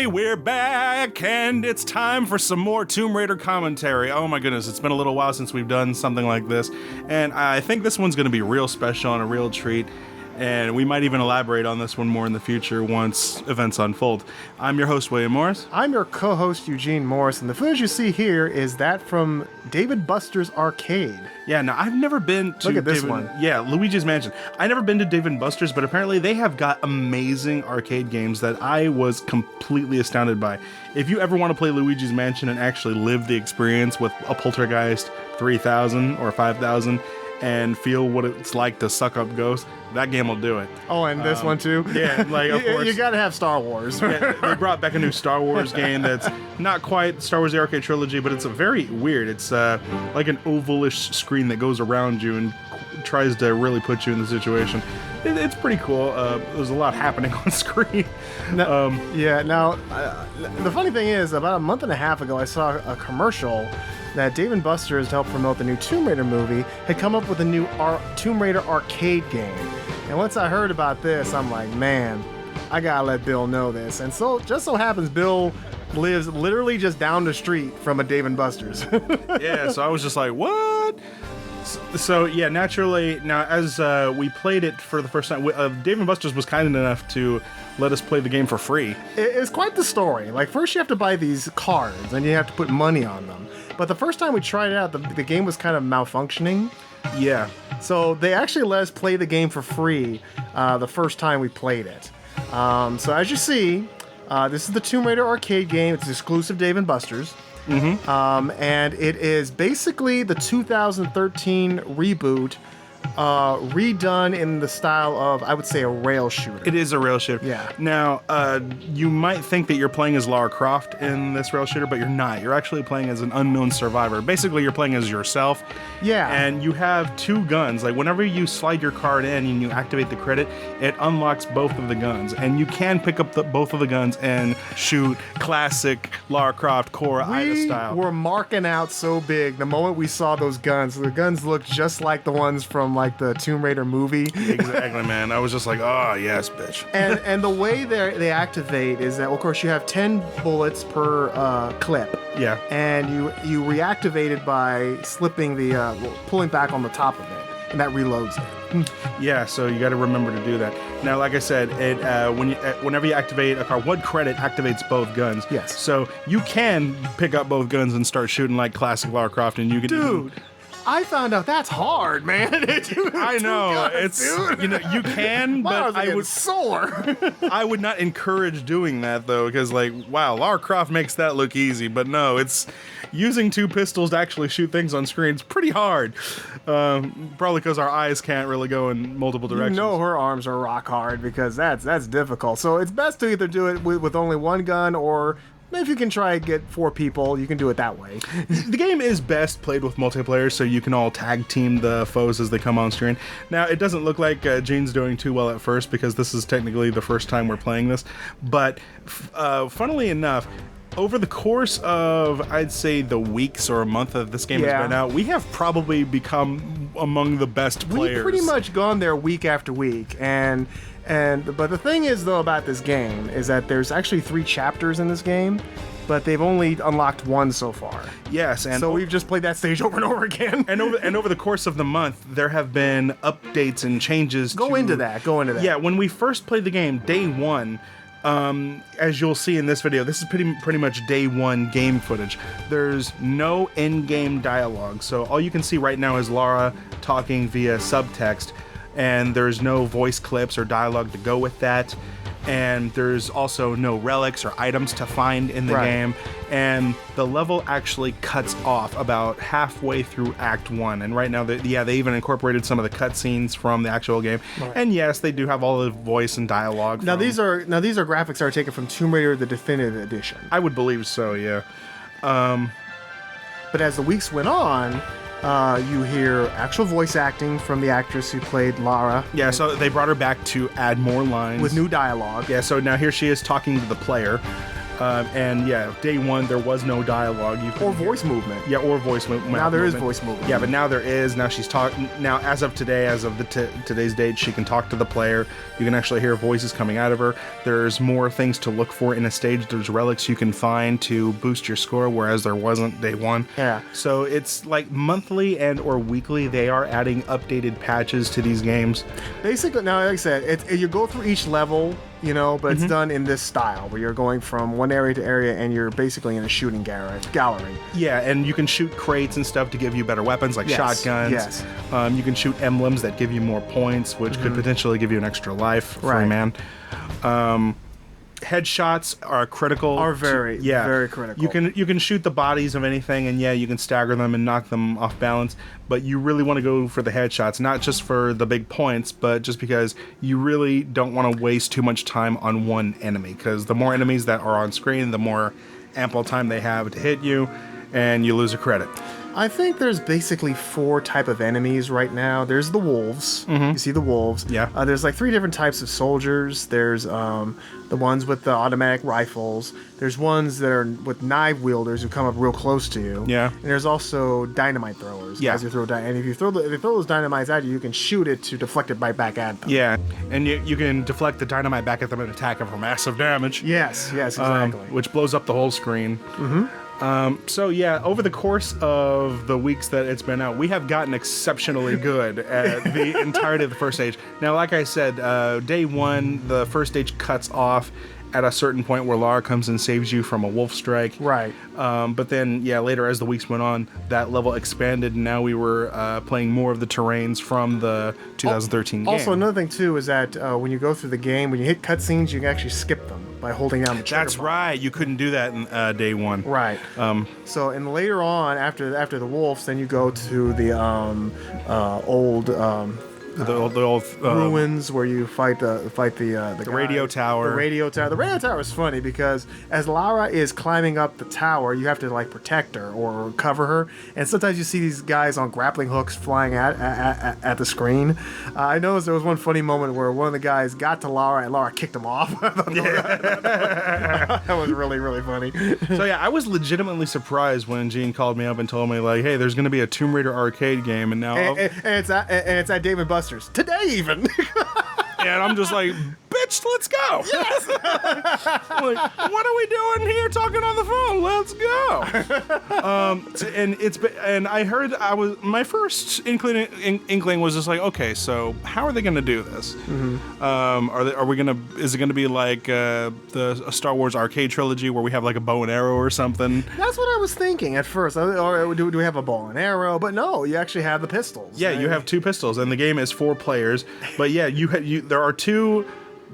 everybody, we're back, and it's time for some more Tomb Raider commentary. Oh my goodness, it's been a little while since we've done something like this, and I think this one's going to be real special and a real treat, and we might even elaborate on this one more in the future once events unfold. I'm your host, William Morris. I'm your co-host, Eugene Morris, and the footage you see here is that from David Buster's Arcade. Yeah, now I've never been to Look at this one. Yeah, Luigi's Mansion. I've never been to Dave & Buster's, but apparently they have got amazing arcade games that I was completely astounded by. If you ever want to play Luigi's Mansion and actually live the experience with a Poltergeist 3000 or 5000 and feel what it's like to suck up ghosts, that game will do it. Oh, and this one too? Yeah, like of course. You gotta have Star Wars. Yeah, they brought back a new Star Wars game that's not quite Star Wars The Arcade Trilogy, but it's a very weird. It's like an ovalish screen that goes around you and tries to really put you in the situation. It's pretty cool. There's a lot happening on screen. Now, the funny thing is, about a month and a half ago, I saw a commercial that Dave & Buster's, to help promote the new Tomb Raider movie, had come up with a new Tomb Raider arcade game. And once I heard about this, I'm like, man, I gotta let Bill know this. And so, just so happens, Bill lives literally just down the street from a Dave & Buster's. Yeah, so I was just like, what? So yeah, naturally, now as we played it for the first time, Dave & Buster's was kind enough to let us play the game for free. It's quite the story. Like, first you have to buy these cards, and you have to put money on them. But the first time we tried it out, the game was kind of malfunctioning. Yeah. So they actually let us play the game for free the first time we played it. So as you see, this is the Tomb Raider arcade game. It's exclusive Dave & Buster's. Mm-hmm. And it is basically the 2013 reboot, redone in the style of, I would say, a rail shooter. It is a rail shooter. Yeah. Now, you might think that you're playing as Lara Croft in this rail shooter, but you're not. You're actually playing as an unknown survivor. Basically, you're playing as yourself. Yeah. And you have two guns. Like, whenever you slide your card in and you activate the credit, it unlocks both of the guns. And you can pick up both of the guns and shoot classic Lara Croft Cora Ida style. We were marking out so big the moment we saw those guns. The guns looked just like the ones from like the Tomb Raider movie. Exactly, man. I was just like, oh, yes, bitch. And the way they activate is that, of course, you have 10 bullets per clip. Yeah. And you reactivate it by slipping pulling back on the top of it, and that reloads it. Yeah, so you got to remember to do that. Now, like I said, whenever you activate a card, one credit activates both guns. Yes. So you can pick up both guns and start shooting like classic Lara Croft, and you can. Dude, I found out that's hard, man. I know, guns, dude. You can, but I would sore. I would not encourage doing that though, because like, wow, Lara Croft makes that look easy, but no, it's using two pistols to actually shoot things on screen. It's pretty hard. Probably because our eyes can't really go in multiple directions. You know her arms are rock hard because that's difficult. So it's best to either do it with only one gun, or if you can try and get 4 people, you can do it that way. The game is best played with multiplayer, so you can all tag team the foes as they come on screen. Now, it doesn't look like Gene's doing too well at first, because this is technically the first time we're playing this. But funnily enough, over the course of, I'd say, the weeks or a month that this game has been out, we have probably become among the best players. We've pretty much gone there week after week, but the thing is, though, about this game is that there's actually 3 chapters in this game, but they've only unlocked 1 so far. Yes, and so we've just played that stage over and over again. And over the course of the month, there have been updates and changes. Go into that. Yeah, when we first played the game, day 1. As you'll see in this video, this is pretty much day 1 game footage. There's no in-game dialogue, so all you can see right now is Lara talking via subtext, and there's no voice clips or dialogue to go with that. And there's also no relics or items to find in the game. And the level actually cuts off about halfway through Act 1. And right now, they even incorporated some of the cutscenes from the actual game. Right. And yes, they do have all the voice and dialogue. Now these are graphics that are taken from Tomb Raider: The Definitive Edition. I would believe so, yeah. But as the weeks went on, you hear actual voice acting from the actress who played Lara. Yeah, so they brought her back to add more lines. With new dialogue. Yeah, so now here she is talking to the player. And yeah, day one there was no dialogue. Or voice movement. Yeah, or voice movement. Now there is voice movement. Yeah, but now there is. Now she's talking. Now, as of today, as of today's date, she can talk to the player. You can actually hear voices coming out of her. There's more things to look for in a stage. There's relics you can find to boost your score, whereas there wasn't day one. Yeah. So it's like monthly and or weekly. They are adding updated patches to these games. Basically, now like I said, you go through each level, you know, but it's done in this style where you're going from one area to area and you're basically in a shooting gallery. Yeah, and you can shoot crates and stuff to give you better weapons like shotguns. Yes. You can shoot emblems that give you more points, which could potentially give you an extra life for a man. Headshots are critical. Very critical. You can shoot the bodies of anything, and you can stagger them and knock them off balance. But you really want to go for the headshots, not just for the big points, but just because you really don't want to waste too much time on one enemy. Because the more enemies that are on screen, the more ample time they have to hit you, and you lose a credit. I think there's basically 4 type of enemies right now. There's the wolves. You see the wolves. Yeah. There's like 3 different types of soldiers. There's the ones with the automatic rifles. There's ones that are with knife wielders who come up real close to you. Yeah. And there's also dynamite throwers. Yeah. As you throw and if you throw those dynamites at you, you can shoot it to deflect it right back at them. Yeah, and you can deflect the dynamite back at them and attack them for massive damage. Yes, exactly. Which blows up the whole screen. So yeah, over the course of the weeks that it's been out, we have gotten exceptionally good at the entirety of the first stage. Now, like I said, day one, the first stage cuts off at a certain point where Lara comes and saves you from a wolf strike. Right. But then, later as the weeks went on, that level expanded, and now we were playing more of the terrains from the 2013 game. Also, another thing, too, is that when you go through the game, when you hit cutscenes, you can actually skip them by holding down the trigger That's bar. right. You couldn't do that in day one. Right. So, and later on, after the wolves, then you go to the old ruins where you fight the radio tower. The radio tower. The radio tower is funny because as Lara is climbing up the tower, you have to like protect her or cover her, and sometimes you see these guys on grappling hooks flying at the screen. I noticed there was one funny moment where one of the guys got to Lara and Lara kicked him off. That was really, really funny. So yeah, I was legitimately surprised when Gene called me up and told me like, "Hey, there's going to be a Tomb Raider arcade game," and now and it's at Dave & Buster's today even. And I'm just like, bitch, let's go. Yes. Like, what are we doing here talking on the phone? Let's go. And I heard my first inkling was just like, okay, so how are they going to do this? Is it going to be like the Star Wars arcade trilogy where we have like a bow and arrow or something? That's what I was thinking at first. Or do we have a bow and arrow? But no, you actually have the pistols. Yeah, you have 2 pistols, and the game is 4 players. But yeah, there are 2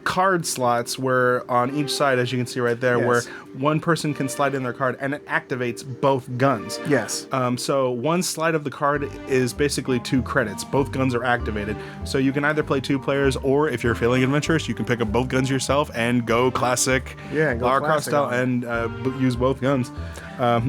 card slots where on each side, as you can see right there, where one person can slide in their card and it activates both guns. Yes. So one slide of the card is basically 2 credits. Both guns are activated. So you can either play 2 players, or if you're feeling adventurous, you can pick up both guns yourself and go classic Lara Croft style and use both guns. A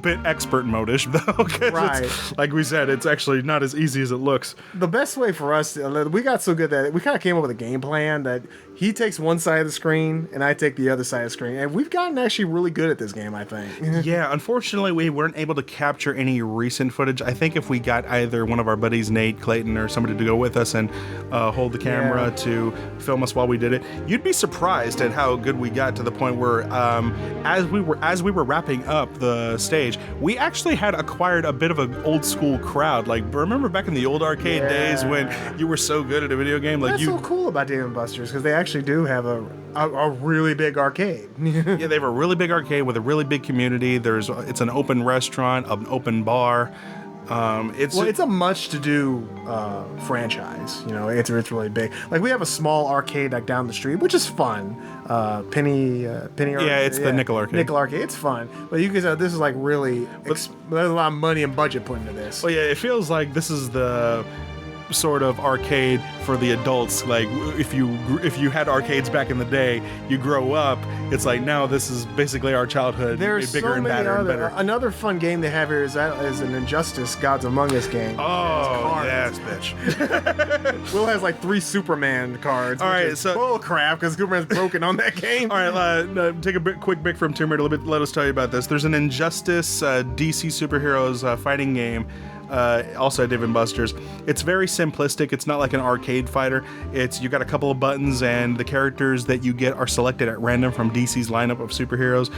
bit expert mode-ish though, right. Like we said, it's actually not as easy as it looks. The best way for us, we got so good that we kind of came up with a game plan that he takes one side of the screen and I take the other side of the screen, and we've gotten actually really good at this game, I think. Yeah, unfortunately, we weren't able to capture any recent footage. I think if we got either one of our buddies, Nate, Clayton, or somebody to go with us and hold the camera to film us while we did it, you'd be surprised at how good we got, to the point where as we were wrapping up the stage, we actually had acquired a bit of an old school crowd. Like, remember back in the old arcade days when you were so good at a video game? Like, that's so cool about Dave & Buster's, because they actually do have a really big arcade. Yeah, they have a really big arcade with a really big community. It's an open restaurant, an open bar. It's a much-to-do franchise. You know, it's really big. Like, we have a small arcade like down the street, which is fun. Penny. Yeah, it's the Nickel Arcade. Nickel Arcade. It's fun, but you can tell this is like really. There's a lot of money and budget put into this. Well, yeah, it feels like this is the sort of arcade for the adults. Like, if you had arcades back in the day, you grow up, it's like now this is basically our childhood. There's bigger so and many better. Another fun game they have here is an Injustice Gods Among Us game. Oh, ass bitch. Will has like 3 Superman cards. All right, which is so- bull crap because Superman's broken on that game. All right, take a quick break from Tomb Raider. Let us tell you about this. There's an Injustice DC superheroes fighting game. Also at Dave & Buster's. It's very simplistic. It's not like an arcade fighter. You got a couple of buttons, and the characters that you get are selected at random from DC's lineup of superheroes.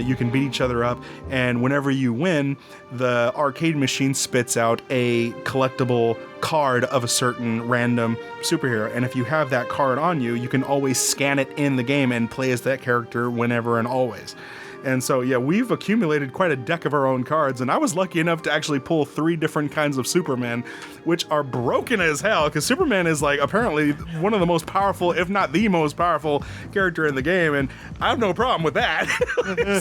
You can beat each other up, and whenever you win, the arcade machine spits out a collectible card of a certain random superhero. And if you have that card on you, you can always scan it in the game and play as that character whenever and always. And so, yeah, we've accumulated quite a deck of our own cards, and I was lucky enough to actually pull 3 different kinds of Superman, which are broken as hell, because Superman is, like, apparently one of the most powerful, if not the most powerful character in the game, and I have no problem with that.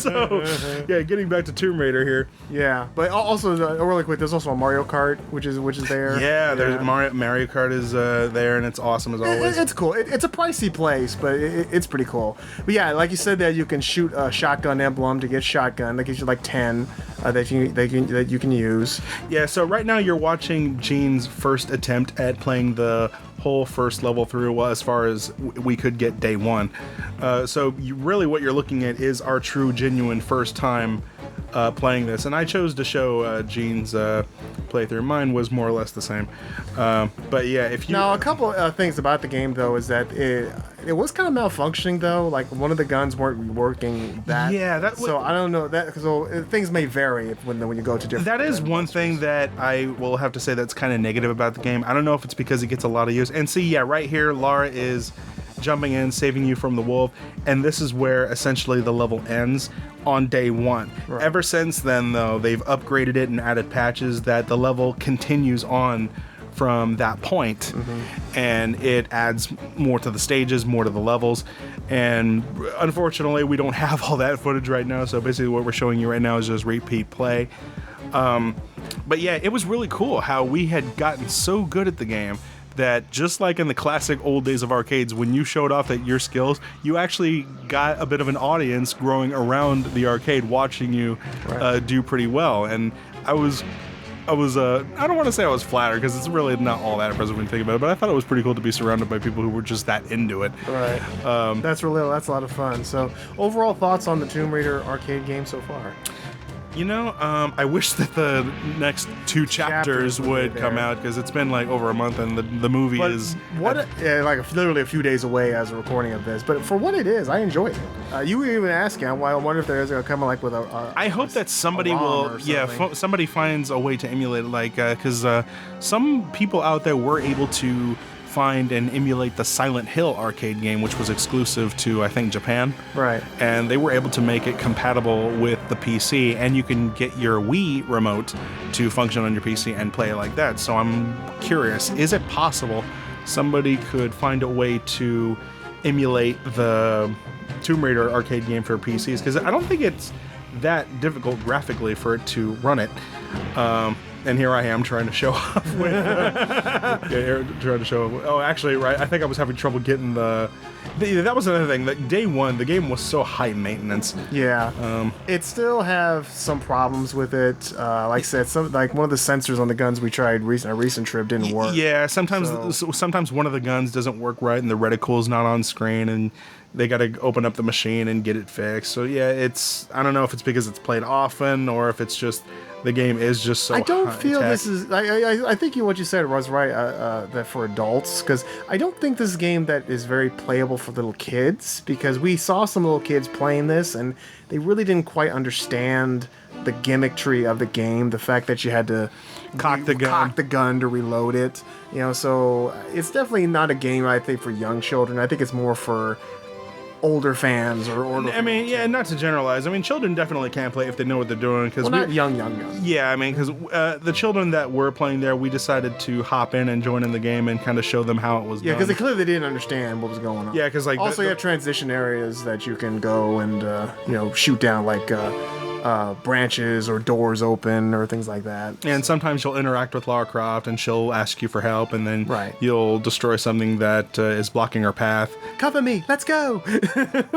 So, yeah, getting back to Tomb Raider here. Yeah, but also, really quick, there's also a Mario Kart, which is there. Yeah, there's Mario Kart is there, and it's awesome as always. It's cool. It's a pricey place, but it's pretty cool. But yeah, like you said, that you can shoot a shotgun emblem to get shotgun. That gives you like 10 that you can use. Yeah, so right now you're watching Gene's first attempt at playing the whole first level through, well, as far as we could get day one. So really what you're looking at is our true, genuine first time playing this, and I chose to show Gene's playthrough. Mine was more or less the same, but yeah, if you... Now, a couple of things about the game, though, is that it was kind of malfunctioning, though. Like, one of the guns weren't working so I don't know, things may vary when you go to different... That is one thing that I will have to say that's kind of negative about the game. I don't know if it's because it gets a lot of use. And see, yeah, right here, Lara is jumping in, saving you from the wolf, and this is where essentially the level ends on day one. Right. Ever since then, though, they've upgraded it and added patches that the level continues on from that point, and it adds more to the stages, more to the levels, and unfortunately we don't have all that footage right now, so basically what we're showing you right now is just repeat play. But yeah, it was really cool how we had gotten so good at the game that just like in the classic old days of arcades, when you showed off at your skills, you actually got a bit of an audience growing around the arcade watching you do pretty well. And I don't want to say I was flattered, because it's really not all that impressive when you think about it, but I thought it was pretty cool to be surrounded by people who were just that into it. Right. That's a lot of fun. So, overall thoughts on the Tomb Raider arcade game so far? You know, I wish that the next 2 chapters would come out, because it's been like over a month, and the movie is literally a few days away as a recording of this. But for what it is, I enjoyed it. You were even asking, I wonder if there's gonna come like with a. I hope that somebody will, somebody finds a way to emulate it, like because some people out there were able to find and emulate the Silent Hill arcade game, which was exclusive to, I think, Japan. Right. And they were able to make it compatible with the PC, and you can get your Wii remote to function on your PC and play it like that. So I'm curious, is it possible somebody could find a way to emulate the Tomb Raider arcade game for PCs? Because I don't think it's that difficult graphically for it to run it. And here I am trying to show off with... trying to show off. Oh, actually, right, I think I was having trouble getting that was another thing. That day one, the game was so high maintenance. Yeah. It still have some problems with it. Like I said, one of the sensors on the guns we tried a recent trip didn't work. Yeah, sometimes one of the guns doesn't work right, and the reticle's not on screen, and they got to open up the machine and get it fixed. So yeah, I don't know if it's because it's played often, or if it's just the game is just so. I don't feel this is. I think what you said was right. That for adults, because I don't think this is a game that is very playable for little kids. Because we saw some little kids playing this, and they really didn't quite understand the gimmickry of the game. The fact that you had to cock the gun to reload it. So it's definitely not a game I think for young children. I think it's more for older fans yeah, not to generalize. I mean, children definitely can play if they know what they're doing. Not young. Yeah, I mean, because the children that were playing there, we decided to hop in and join in the game and kind of show them how it was done. Yeah, because they clearly didn't understand what was going on. Yeah, because also you have transition areas that you can go and shoot down like branches or doors open or things like that. And sometimes you'll interact with Lara Croft and she'll ask you for help, and then you'll destroy something that is blocking her path. Cover me, let's go.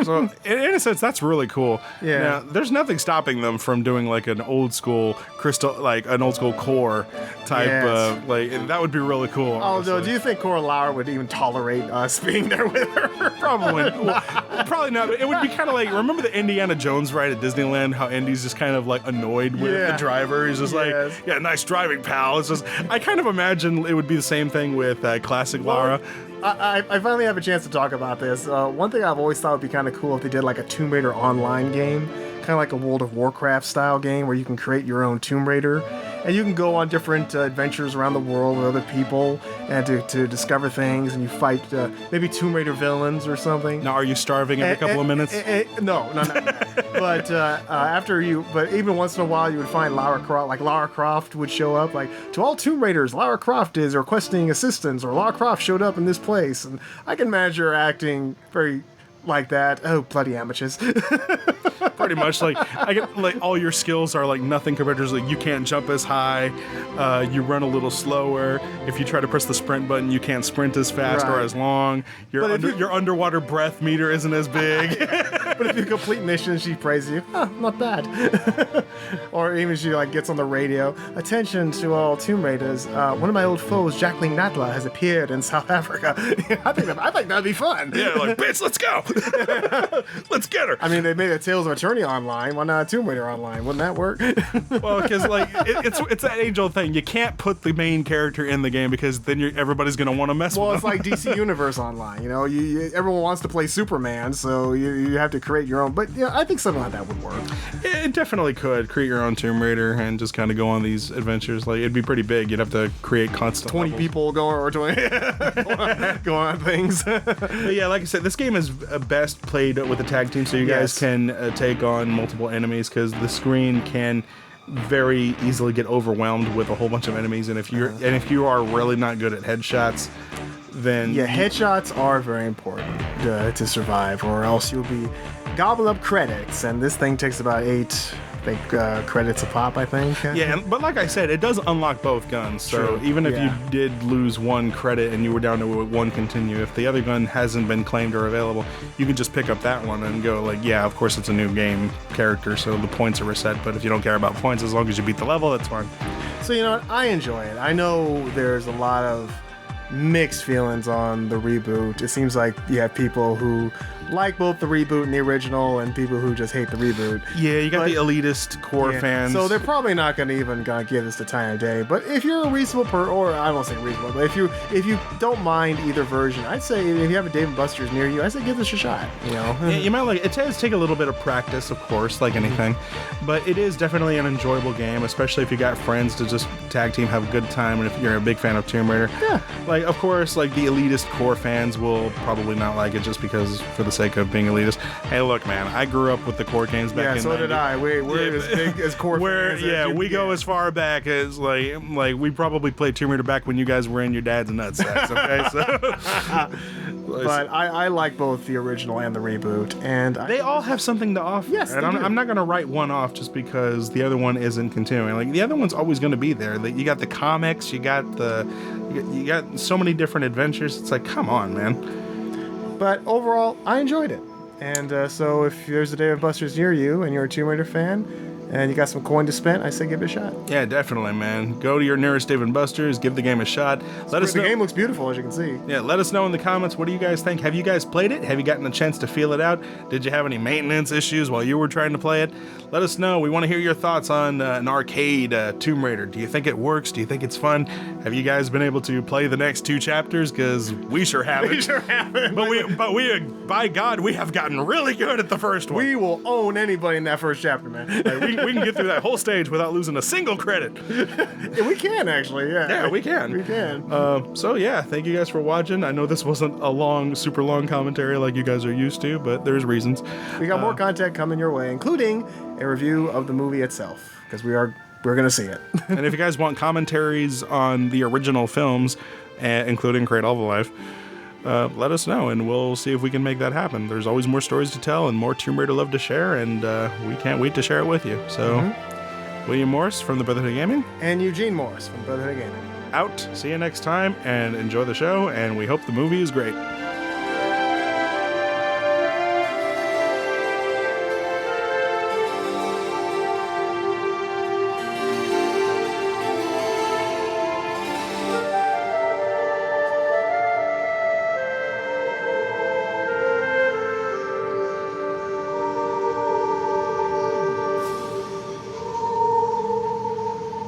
So in a sense, that's really cool. Yeah. Now, there's nothing stopping them from doing like an old school crystal, like an old school core type. Like that would be really cool. Although, do you think Cora Lara would even tolerate us being there with her? Probably. Well, probably not. But it would be kind of like, remember the Indiana Jones ride at Disneyland? How Indy's just kind of like annoyed with the driver. He's just like, yeah, nice driving, pal. It's just, I kind of imagine it would be the same thing with classic Lara. I finally have a chance to talk about this. One thing I've always thought would be kind of cool if they did like a Tomb Raider online game, kind of like a World of Warcraft style game where you can create your own Tomb Raider. And you can go on different adventures around the world with other people and to discover things, and you fight maybe Tomb Raider villains or something. Now, are you starving every couple of minutes? No. But but even once in a while, you would find Lara Croft. Like Lara Croft would show up, like, to all Tomb Raiders, Lara Croft is requesting assistance, or Lara Croft showed up in this place. And I can imagine her acting very like that. Oh, bloody amateurs. Pretty much, like, I get like all your skills are like nothing compared to, like, you can't jump as high, you run a little slower. If you try to press the sprint button, you can't sprint as fast or as long. Your underwater breath meter isn't as big. But if you complete missions, she praises you. Oh, not bad. Or even she like gets on the radio. Attention to all Tomb Raiders. One of my old foes, Jacqueline Nadler, has appeared in South Africa. I think that'd be fun. Yeah, like, bitch, let's go. Let's get her. I mean, they made a Tales of Eternity online. Why not Tomb Raider online? Wouldn't that work? Well, because like it's that age-old thing. You can't put the main character in the game because then everybody's gonna want to mess with them. Well, it's like DC Universe online. You know, everyone wants to play Superman, so you have to create your own. But yeah, I think something like that would work. It definitely could create your own Tomb Raider and just kind of go on these adventures. Like, it'd be pretty big. You'd have to create constant 20 levels. people going or 20 go on things. But yeah, like I said, this game is best played with a tag team, so you guys can take on multiple enemies, because the screen can very easily get overwhelmed with a whole bunch of enemies, and if you are really not good at headshots, then headshots are very important to survive, or else you'll be gobbling up credits, and this thing takes about 8 credits a pop, I think. Yeah, but like I said, it does unlock both guns, so even if you did lose 1 credit and you were down to 1 continue, if the other gun hasn't been claimed or available, you can just pick up that one and go like, yeah, of course it's a new game character, so the points are reset, but if you don't care about points, as long as you beat the level, that's fine. So, you know what, I enjoy it. I know there's a lot of mixed feelings on the reboot. It seems like you have people who like both the reboot and the original, and people who just hate the reboot. Yeah, you got the elitist core fans. So they're probably not going to even give this the time of day. But if you're a reasonable or I won't say reasonable, but if you don't mind either version, I'd say if you have a Dave & Buster's near you, I'd say give this a shot. You know, yeah, you might like it. Does take a little bit of practice, of course, like anything, but it is definitely an enjoyable game, especially if you got friends to just tag team, have a good time, and if you're a big fan of Tomb Raider. Yeah. Like, of course, like the elitist core fans will probably not like it just because for the sake of being elitist. Hey, look, man, I grew up with the core games back in. Yeah, so did I. We're as big as core fans. Yeah, we go as far back as like we probably played Tomb Raider back when you guys were in your dad's nutsacks. Okay, so. But I like both the original and the reboot, and they all have something to offer. Yes, and I'm not going to write one off just because the other one isn't continuing. Like, the other one's always going to be there. You got the comics, you got so many different adventures. It's like, come on, man. But overall, I enjoyed it. And so if there's a Dave & Buster's near you and you're a Tomb Raider fan and you got some coin to spend, I say give it a shot. Yeah, definitely, man. Go to your nearest Dave & Buster's, give the game a shot. Let us know. The game looks beautiful, as you can see. Yeah, let us know in the comments, what do you guys think? Have you guys played it? Have you gotten a chance to feel it out? Did you have any maintenance issues while you were trying to play it? Let us know. We want to hear your thoughts on an arcade Tomb Raider. Do you think it works? Do you think it's fun? Have you guys been able to play the next 2 chapters? Because we sure haven't. We sure haven't. But we, by God, we have gotten really good at the first one. We will own anybody in that first chapter, man. Like, we can get through that whole stage without losing a single credit. Yeah, we can, actually, yeah. Yeah, we can. We can. So, yeah, thank you guys for watching. I know this wasn't a super long commentary like you guys are used to, but there's reasons. We got more content coming your way, including a review of the movie itself, because we're going to see it. And if you guys want commentaries on the original films, including Cradle of Life, let us know, and we'll see if we can make that happen. There's always more stories to tell and more Tomb Raider love to share, and we can't wait to share it with you. So, William Morris from the Brotherhood of Gaming. And Eugene Morris from Brotherhood of Gaming. Out. See you next time, and enjoy the show, and we hope the movie is great.